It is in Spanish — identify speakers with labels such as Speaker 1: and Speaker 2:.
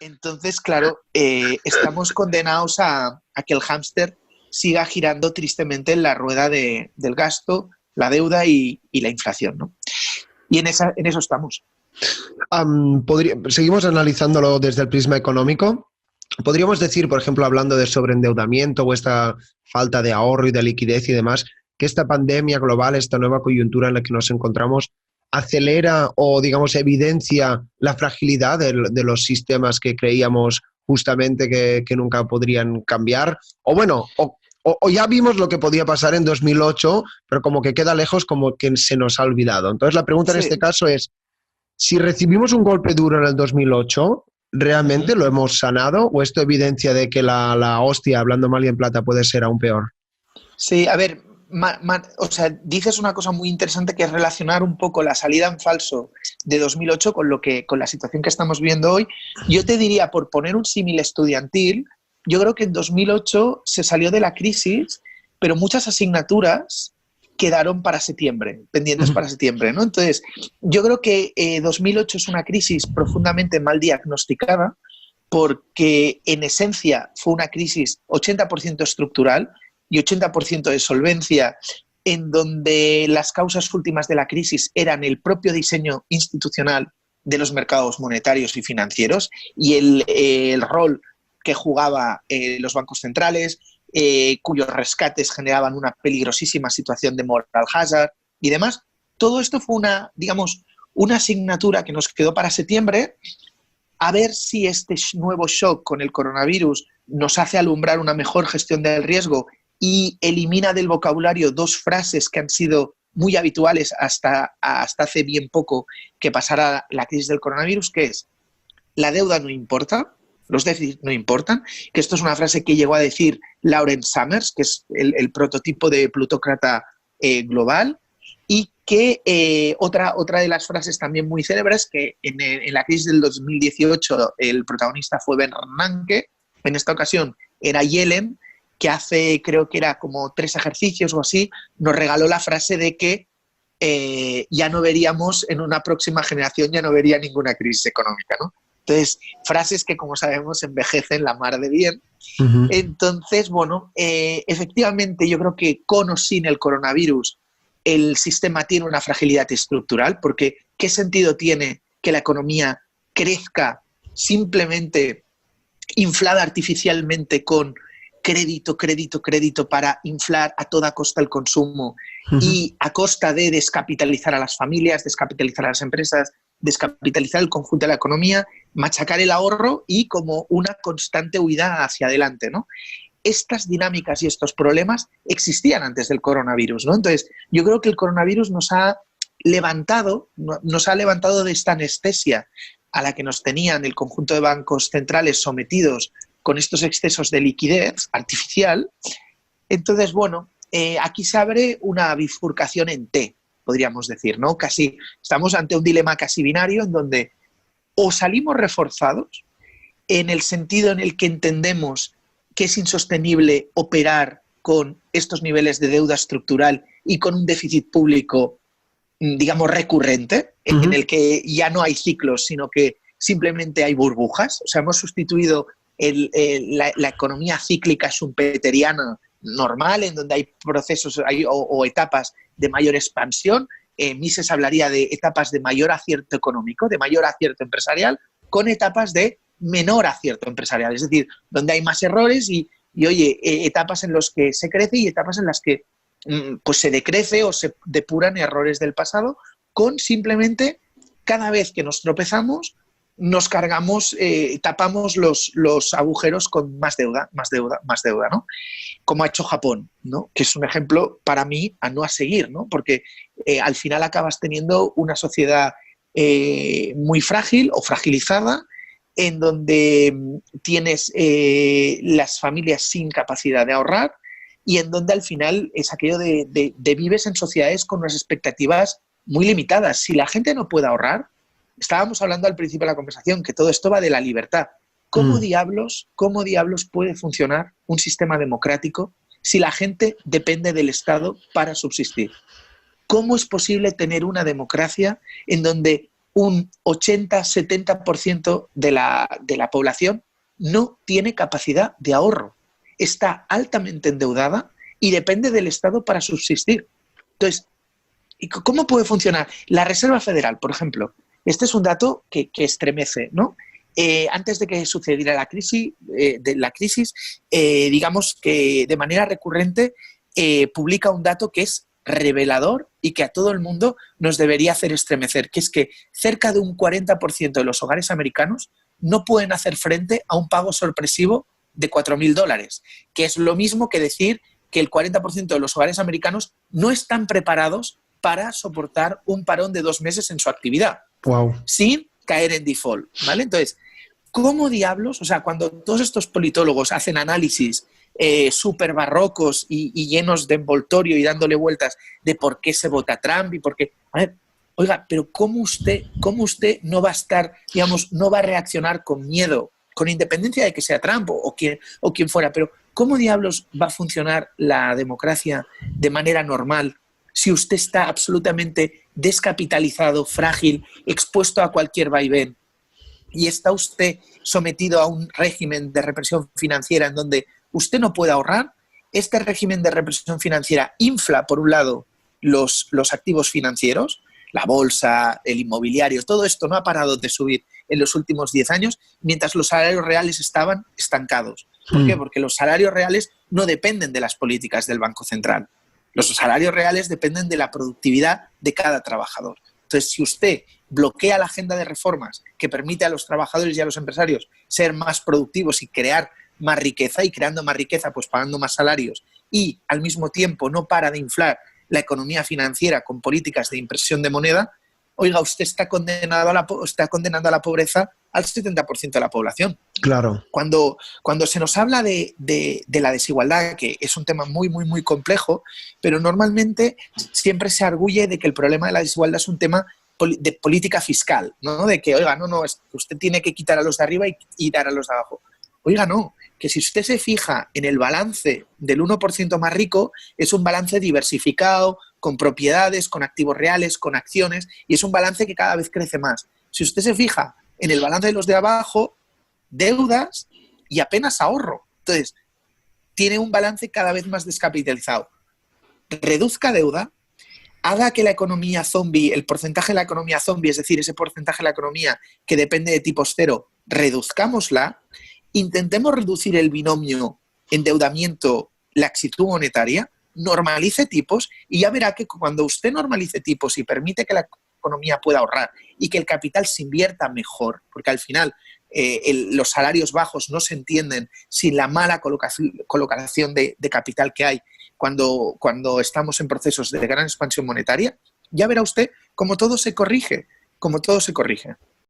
Speaker 1: Entonces, claro, estamos condenados a que el hámster siga girando tristemente en la rueda del gasto, la deuda y la inflación, ¿no? Y en eso estamos.
Speaker 2: Seguimos analizándolo desde el prisma económico. Podríamos decir, por ejemplo, hablando de sobreendeudamiento o esta falta de ahorro y de liquidez y demás, que esta pandemia global, esta nueva coyuntura en la que nos encontramos, acelera o, digamos, evidencia la fragilidad de los sistemas que creíamos justamente que nunca podrían cambiar. O bueno, o ya vimos lo que podía pasar en 2008, pero como que queda lejos, como que se nos ha olvidado. Entonces la pregunta en este caso es, si recibimos un golpe duro en el 2008, ¿realmente lo hemos sanado o esto evidencia de que la hostia, hablando mal y en plata, puede ser aún peor?
Speaker 1: Sí, a ver, o sea, dices una cosa muy interesante que es relacionar un poco la salida en falso de 2008 con la situación que estamos viendo hoy. Yo te diría, por poner un símil estudiantil, yo creo que en 2008 se salió de la crisis, pero muchas asignaturas quedaron para septiembre, pendientes para septiembre, ¿no? Entonces, yo creo que 2008 es una crisis profundamente mal diagnosticada porque en esencia fue una crisis 80% estructural y 80% de solvencia, en donde las causas últimas de la crisis eran el propio diseño institucional de los mercados monetarios y financieros y el rol que jugaban los bancos centrales, cuyos rescates generaban una peligrosísima situación de moral hazard y demás. Todo esto fue una asignatura que nos quedó para septiembre, a ver si este nuevo shock con el coronavirus nos hace alumbrar una mejor gestión del riesgo y elimina del vocabulario dos frases que han sido muy habituales hasta hace bien poco que pasara la crisis del coronavirus, que es: la deuda no importa, los déficits no importan, que esto es una frase que llegó a decir Lawrence Summers, que es el prototipo de plutócrata global, y que otra de las frases también muy célebres, que en la crisis del 2018 el protagonista fue Bernanke, en esta ocasión era Yellen, que hace, creo que era como 3 ejercicios o así, nos regaló la frase de que ya no veríamos, en una próxima generación ya no vería ninguna crisis económica, ¿no? Entonces, frases que, como sabemos, envejecen la mar de bien. Entonces, bueno, efectivamente yo creo que con o sin el coronavirus el sistema tiene una fragilidad estructural, porque ¿qué sentido tiene que la economía crezca simplemente inflada artificialmente con crédito para inflar a toda costa el consumo y a costa de descapitalizar a las familias, descapitalizar a las empresas, descapitalizar el conjunto de la economía, machacar el ahorro y como una constante huida hacia adelante, ¿no? Estas dinámicas y estos problemas existían antes del coronavirus, ¿no? Entonces, yo creo que el coronavirus nos ha levantado de esta anestesia a la que nos tenían el conjunto de bancos centrales sometidos con estos excesos de liquidez artificial. Entonces, bueno, aquí se abre una bifurcación en T, podríamos decir, ¿no? Casi estamos ante un dilema casi binario en donde o salimos reforzados en el sentido en el que entendemos que es insostenible operar con estos niveles de deuda estructural y con un déficit público, digamos, recurrente, en el que ya no hay ciclos, sino que simplemente hay burbujas. O sea, hemos sustituido la economía cíclica schumpeteriana normal, en donde hay procesos o etapas de mayor expansión. Mises hablaría de etapas de mayor acierto económico, de mayor acierto empresarial, con etapas de menor acierto empresarial, es decir, donde hay más errores y oye, etapas en las que se crece y etapas en las que pues se decrece o se depuran errores del pasado, con simplemente cada vez que nos tropezamos nos cargamos, tapamos los agujeros con más deuda, ¿no? Como ha hecho Japón, ¿no? Que es un ejemplo para mí a seguir, ¿no? Porque al final acabas teniendo una sociedad muy frágil o fragilizada, en donde tienes las familias sin capacidad de ahorrar y en donde al final es aquello de vives en sociedades con unas expectativas muy limitadas. Si la gente no puede ahorrar, estábamos hablando al principio de la conversación que todo esto va de la libertad. ¿Cómo diablos puede funcionar un sistema democrático si la gente depende del Estado para subsistir? ¿Cómo es posible tener una democracia en donde un 80-70% de la población no tiene capacidad de ahorro. Está altamente endeudada y depende del Estado para subsistir. Entonces, ¿cómo puede funcionar? La Reserva Federal, por ejemplo, este es un dato que estremece, ¿no? Antes de que sucediera la crisis, digamos que de manera recurrente publica un dato que es revelador y que a todo el mundo nos debería hacer estremecer, que es que cerca de un 40% de los hogares americanos no pueden hacer frente a un pago sorpresivo de $4.000, que es lo mismo que decir que el 40% de los hogares americanos no están preparados para soportar un parón de 2 meses en su actividad, sin caer en default, ¿vale? Entonces, ¿cómo diablos? O sea, cuando todos estos politólogos hacen análisis súper barrocos y llenos de envoltorio y dándole vueltas de por qué se vota Trump y por qué... A ver, oiga, pero ¿cómo usted no va a estar, digamos, no va a reaccionar con miedo, con independencia de que sea Trump o quien fuera, pero ¿cómo diablos va a funcionar la democracia de manera normal si usted está absolutamente descapitalizado, frágil, expuesto a cualquier vaivén y está usted sometido a un régimen de represión financiera en donde usted no puede ahorrar? Este régimen de represión financiera infla, por un lado, los activos financieros, la bolsa, el inmobiliario, todo esto no ha parado de subir en los últimos 10 años, mientras los salarios reales estaban estancados. ¿Por qué? Porque los salarios reales no dependen de las políticas del Banco Central. Los salarios reales dependen de la productividad de cada trabajador. Entonces, si usted bloquea la agenda de reformas que permite a los trabajadores y a los empresarios ser más productivos y crear más riqueza, y creando más riqueza, pues pagando más salarios, y al mismo tiempo no para de inflar la economía financiera con políticas de impresión de moneda, oiga, usted está condenando a la pobreza al 70% de la población.
Speaker 2: Claro.
Speaker 1: Cuando se nos habla de la desigualdad, que es un tema muy, muy, muy complejo, pero normalmente siempre se arguye de que el problema de la desigualdad es un tema de política fiscal, ¿no? De que, oiga, no, usted tiene que quitar a los de arriba y dar a los de abajo. Oiga, no, que si usted se fija en el balance del 1% más rico, es un balance diversificado, con propiedades, con activos reales, con acciones, y es un balance que cada vez crece más. Si usted se fija en el balance de los de abajo, deudas y apenas ahorro. Entonces, tiene un balance cada vez más descapitalizado. Reduzca deuda, haga que la economía zombie, el porcentaje de la economía zombie, es decir, ese porcentaje de la economía que depende de tipos cero, reduzcámosla, intentemos reducir el binomio endeudamiento-laxitud monetaria, normalice tipos y ya verá que cuando usted normalice tipos y permite que la economía pueda ahorrar y que el capital se invierta mejor, porque al final los salarios bajos no se entienden sin la mala colocación de capital que hay cuando estamos en procesos de gran expansión monetaria, ya verá usted cómo todo se corrige,